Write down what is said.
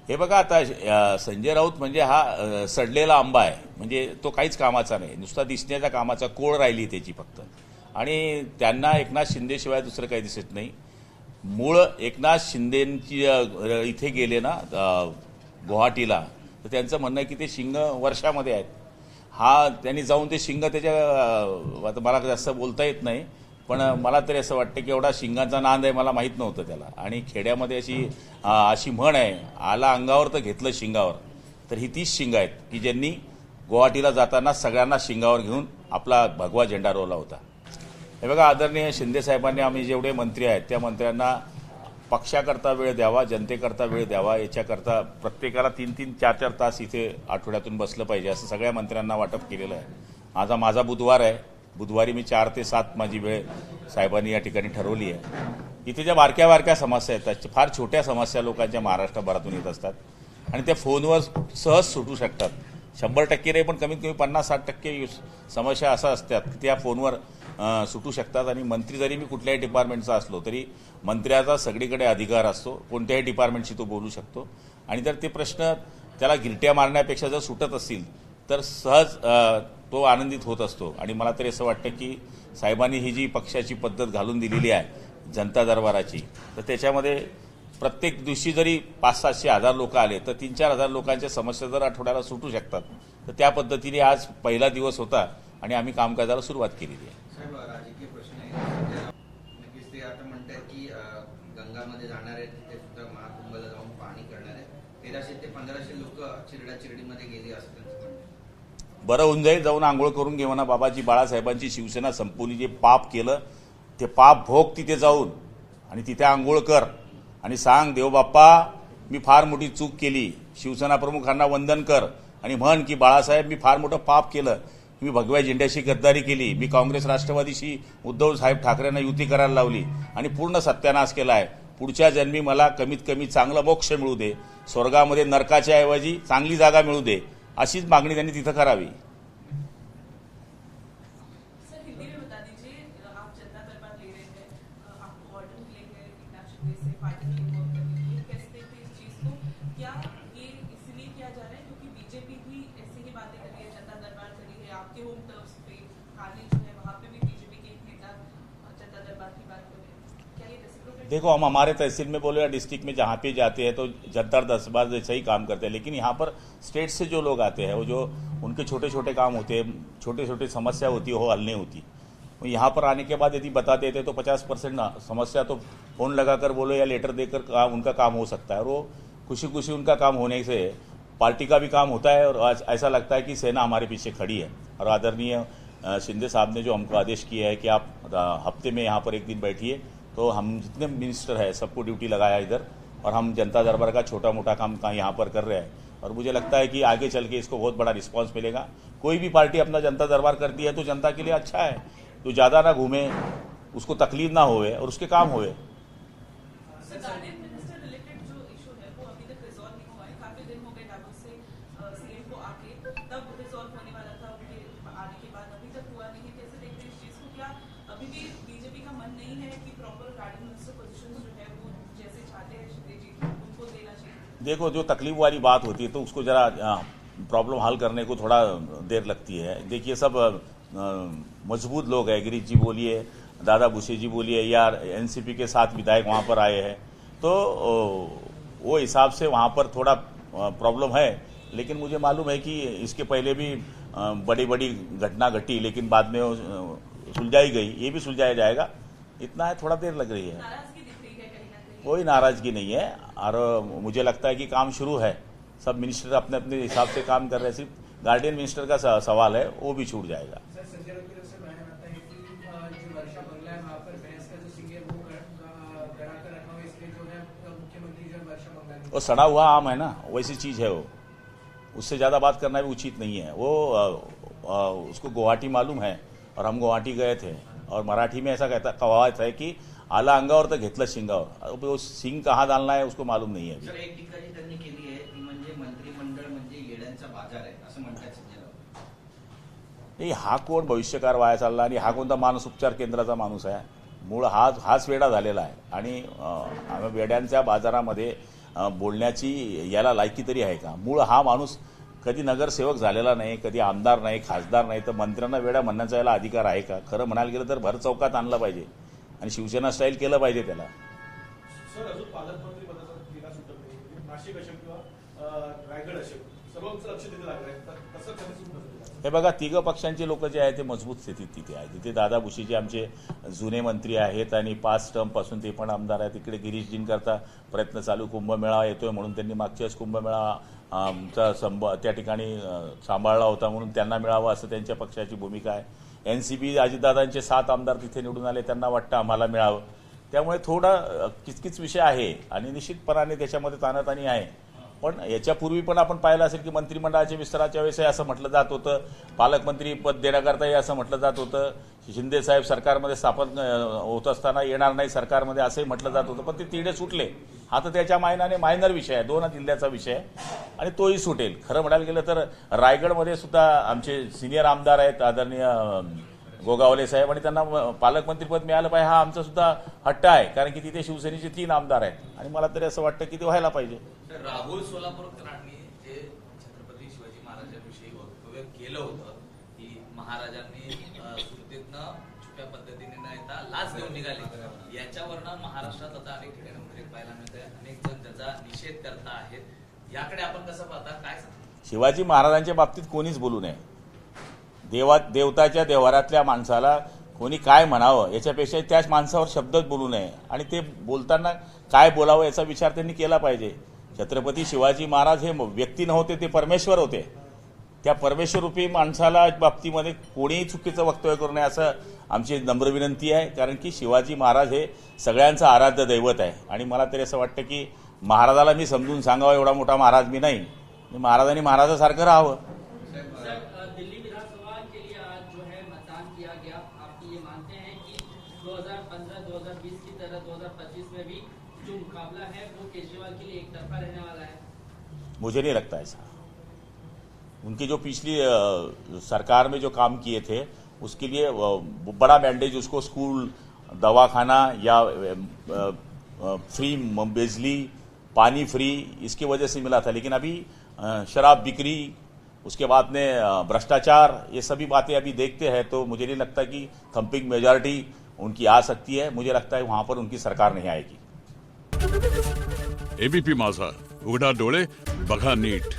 हे बघा आता संजय राऊत म्हणजे हा सडलेला आंबा आहे. म्हणजे तो काहीच कामाचा नाही, नुसता दिसण्याच्या कामाचा, कोळ राहिली त्याची फक्त. आणि त्यांना एकनाथ शिंदेशिवाय दुसरं काही दिसत नाही. मूळ एकनाथ शिंदेची इथे गेले ना गुवाहाटीला, तर त्यांचं म्हणणं आहे की ते शिंग वर्षामध्ये आहेत. त्यांनी जाऊन ते शिंग त्याच्या आता मला जास्त बोलता येत नाही, पण मला तरी असं वाटतं की एवढा शिंगाचा नांद आहे मला माहीत नव्हतं त्याला. आणि खेड्यामध्ये अशी म्हण आहे, आला अंगावर तर घेतलं शिंगावर. तर ही तीच शिंग आहेत की ज्यांनी गुवाहाटीला जाताना सगळ्यांना शिंगावर घेऊन आपला भगवा झेंडा रोवला होता. हे बघा, आदरणीय शिंदेसाहेबांनी आम्ही जेवढे मंत्री आहेत त्या मंत्र्यांना पक्षाकरता वेळ द्यावा, जनतेकरता वेळ द्यावा, याच्याकरता प्रत्येकाला 3-3, 4-4 तास इथे आठवड्यातून बसलं पाहिजे असं सगळ्या मंत्र्यांना वाटप केलेलं आहे. माझा बुधवार आहे. बुधवारी मी 4 ते 7 माझी वेळ साहेबांनी या ठिकाणी ठरवली आहे. इथे ज्या बारक्या बारक्या समस्या येतात, फार छोट्या समस्या लोकांच्या महाराष्ट्रभरातून येत असतात आणि त्या फोनवर सहज सुटू शकतात. 100% नाही, पण कमीत कमी 50-60% समस्या अशा असतात की त्या फोनवर सुटू शकतात. आणि मंत्री जरी मी कुठल्याही डिपार्टमेंटचा असलो तरी मंत्र्याचा सगळीकडे अधिकार असतो, कोणत्याही डिपार्टमेंटशी तो बोलू शकतो. आणि जर ते प्रश्न त्याला गिरट्या मारण्यापेक्षा जर सुटत असतील तर सहज तो आनंदित होत असतो. आणि मला तरी असं वाटतं की साहेबांनी ही जी पक्षाची पद्धत घालून दिलेली आहे जनता दरबाराची, तर त्याच्यामध्ये प्रत्येक दिवशी जरी 500-700 लोक आले तर 3-4 लोकांच्या समस्या जर आठवड्याला सुटू शकतात. तर त्या पद्धतीने आज पहिला दिवस होता आणि आम्ही कामकाजाला सुरुवात केलेली आहे. साहेब, राजकीय प्रश्न आहे. नक्कीच ते आता म्हणतात की गंगामध्ये जाणार आहेत, तिथे सुद्धा महाकुंभला जाऊन पाणी करणार आहे. 1300 ते 1500 लोक चिरड्याचिरडीमध्ये गेली असं त्यांचं म्हणणं आहे. बरं होऊन जाईल, जाऊन आंघोळ करून घेऊ ना. बाबाजी बाळासाहेबांची शिवसेना संपवली, जे पाप केलं ते पाप भोग तिथे जाऊन, आणि तिथे आंघोळ कर आणि सांग, देव बाप्पा मी फार मोठी चूक केली, शिवसेना प्रमुखांना वंदन कर आणि म्हण की बाळासाहेब मी फार मोठं पाप केलं, मी भगव्या झेंड्याशी गद्दारी केली, मी काँग्रेस राष्ट्रवादीशी उद्धव साहेब ठाकरेंना युती करायला लावली आणि पूर्ण सत्यानाश केला आहे. पुढच्या जन्मी मला कमीत कमी चांगलं मोक्ष मिळू दे, स्वर्गामध्ये नरकाच्या ऐवजी चांगली जागा मिळू दे, अशीच मागणी त्यांनी तिथं करावी. देखो, हम हमारे तहसील में बोले या डिस्ट्रिक्ट में जहाँ पे जाते हैं तो जनता दरबार जैसे ही काम करते हैं, लेकिन यहाँ पर स्टेट से जो लोग आते हैं वो जो उनके छोटे छोटे काम होते हैं, छोटे छोटे समस्या होती है वो हल नहीं होती. यहाँ पर आने के बाद यदि बता देते तो 50% समस्या तो फोन लगाकर बोलो या लेटर देकर उनका काम हो सकता है. और वो खुशी खुशी उनका काम होने से पार्टी का भी काम होता है और ऐसा लगता है कि सेना हमारे पीछे खड़ी है. और आदरणीय शिंदे साहब ने जो हमको आदेश किया है कि आप हफ्ते में यहाँ पर एक दिन बैठिए, तो हम जितने मिनिस्टर हैं सबको ड्यूटी लगाया इधर, और हम जनता दरबार का छोटा मोटा काम यहाँ पर कर रहे हैं. और मुझे लगता है कि आगे चल के इसको बहुत बड़ा रिस्पांस मिलेगा. कोई भी पार्टी अपना जनता दरबार करती है तो जनता के लिए अच्छा है, तो ज़्यादा ना घूमे, उसको तकलीफ ना होवे और उसके काम होवे. देखो, जो तकलीफ वाली बात होती है तो उसको जरा प्रॉब्लम हल करने को थोड़ा देर लगती है. देखिए, सब मजबूत लोग हैं. गिरीश जी बोलिए, दादा भूसे जी बोलिए, या एनसीपी के 7 विधायक वहाँ पर आए हैं, तो वो हिसाब से वहाँ पर थोड़ा प्रॉब्लम है. लेकिन मुझे मालूम है कि इसके पहले भी बड़ी बड़ी घटना घटी, लेकिन बाद में सुलझाई गई. ये भी सुलझाया जाएगा. इतना है, थोड़ा देर लग रही है. कोई नाराजगी नहीं है. और मुझे लगता है कि काम शुरू है. सब मिनिस्टर अपने अपने हिसाब से काम कर रहे हैं. सिर्फ गार्डियन मिनिस्टर का सवाल है, वो भी छूट जाएगा. वो सड़ा हुआ आम है ना, वैसी चीज है वो. उससे ज्यादा बात करना भी उचित नहीं है. वो उसको गुवाहाटी मालूम है और हम गुवाहाटी गए थे, और मराठी में ऐसा कहावत है कि आला अंगावर तर घेतलं शिंगावर. अब वो सिंग कहाँ डालना है उसको मालूम नहीं है. सर, एक टीका जी त्यांनी केली आहे ती म्हणजे मंत्रिमंडळ म्हणजे येड्यांचा बाजार आहे असं म्हणतात संजय राऊत. नाही, हा कोण भविष्यकार वाया चालला आणि हा कोणता मानस उपचार केंद्राचा माणूस आहे. मूळ हाच वेडा झालेला आहे. आणि वेड्यांच्या बाजारामध्ये बोलण्याची याला लायकी तरी आहे का? मूळ हा माणूस कधी नगरसेवक झालेला नाही, कधी आमदार नाही, खासदार नाही, तर मंत्र्यांना वेळा म्हणण्याचा याला अधिकार आहे का? खरं म्हणायला गेलं तर भर चौकात आणलं पाहिजे आणि शिवसेना स्टाईल केलं पाहिजे त्याला. सर, अजून पालकमंत्री पदाचा तिढा सुटत नाही. नाशिक असेल किंवा रायगड असेल, सर्वच लक्ष तिथे लागलं आहे. कसं कधी सुटत नाही? हे बघा, तिघं पक्षांचे लोक जे आहेत ते मजबूत स्थितीत तिथे आहेत. तिथे दादा भुसेचे आमचे जुने मंत्री आहेत आणि 5 टर्मपासून ते पण आमदार आहेत. तिकडे गिरीशजींकरता प्रयत्न चालू, कुंभमेळा येतोय म्हणून त्यांनी मागच्या वेळेस कुंभमेळा आमचा त्या ठिकाणी सांभाळला होता म्हणून त्यांना मिळावा असं त्यांच्या पक्षाची भूमिका आहे. एनसीपी अजितदादांचे 7 आमदार तिथे निवडून आले, त्यांना वाटतं आम्हाला मिळावं. त्यामुळे थोडा किचकिच विषय आहे आणि निश्चितपणाने त्याच्यामध्ये ताणाताणी आहे. पण याच्यापूर्वी पण आपण पाहिलं असेल की मंत्रिमंडळाच्या विस्ताराच्या वेळेस असं म्हटलं जात होतं, पालकमंत्री पद देण्याकरताही असं म्हटलं जात होतं, शिंदे साहेब सरकारमध्ये स्थापन होत असताना येणार नाही सरकारमध्ये असंही म्हटलं जात होतं. पण ते तिढे सुटले. हा तर त्याच्या मायनाने मायनर विषय आहे, 2 जिल्ह्याचा विषय आहे आणि तोही सुटेल. खरं म्हणायला गेलं तर रायगडमध्ये सुद्धा आमचे सिनियर आमदार आहेत आदरणीय गोगावले साहेब आणि त्यांना पालकमंत्रीपद मिळालं पाहिजे हा आमचा सुद्धा हट्ट आहे. कारण की तिथे शिवसेनेचे 3 आमदार आहेत आणि मला तरी असं वाटतं की ते व्हायला पाहिजे. राहुल सोलापूरकरांनी जे छत्रपती शिवाजी महाराजांविषयी वक्तव्य केलं होतं की महाराजांनी सुरतेतनं छुप्या पद्धतीने न येता लाच घेऊन निघाले, याच्यावरनं महाराष्ट्रात आता अनेक ठिकाणी उद्रेक पाहायला मिळतोय. अनेक जण त्याचा निषेध करता आहेत. याकडे आपण कसं पाहता, काय सांगता? शिवाजी महाराजांच्या बाबतीत कोणीच बोलू नये. देवताच्या देवारातल्या माणसाला कोणी काय म्हणावं याच्यापेक्षा त्याच माणसावर शब्दच बोलू नये आणि ते बोलताना काय बोलावं याचा विचार त्यांनी केला पाहिजे. छत्रपती शिवाजी महाराज हे व्यक्ती नव्हते, ते परमेश्वर होते. त्या परमेश्वररूपी माणसाला बाबतीमध्ये कोणीही चुकीचं वक्तव्य करू नये असं आमची नम्र विनंती आहे. कारण की शिवाजी महाराज हे सगळ्यांचं आराध्य दैवत आहे आणि मला तरी असं वाटतं की महाराजाला मी समजून सांगावं एवढा मोठा महाराज मी नाही, महाराजांनी महाराजासारखं राहावं. दिल्ली विधानसभा के लिए आज जो है मतदान किया गया, आप ये मानते हैं कि 2015-2020 की तरह 2025 में भी जो मुकाबला है वो केजरीवाल के लिए एक तरफा रहने वाला है? मुझे नहीं लगता ऐसा. उनकी जो पिछली सरकार में जो काम किए थे उसके लिए बड़ा मैंडेज उसको स्कूल, दवाखाना या फ्री बिजली, पानी फ्री इसकी वजह से मिला था. लेकिन अभी शराब बिक्री, उसके बाद में भ्रष्टाचार, ये सभी बातें अभी देखते हैं तो मुझे नहीं लगता कि थंपिंग मेजॉरिटी उनकी आ सकती है. मुझे लगता है वहां पर उनकी सरकार नहीं आएगी. एबीपी माझा, उघडा डोळे बघा नीट.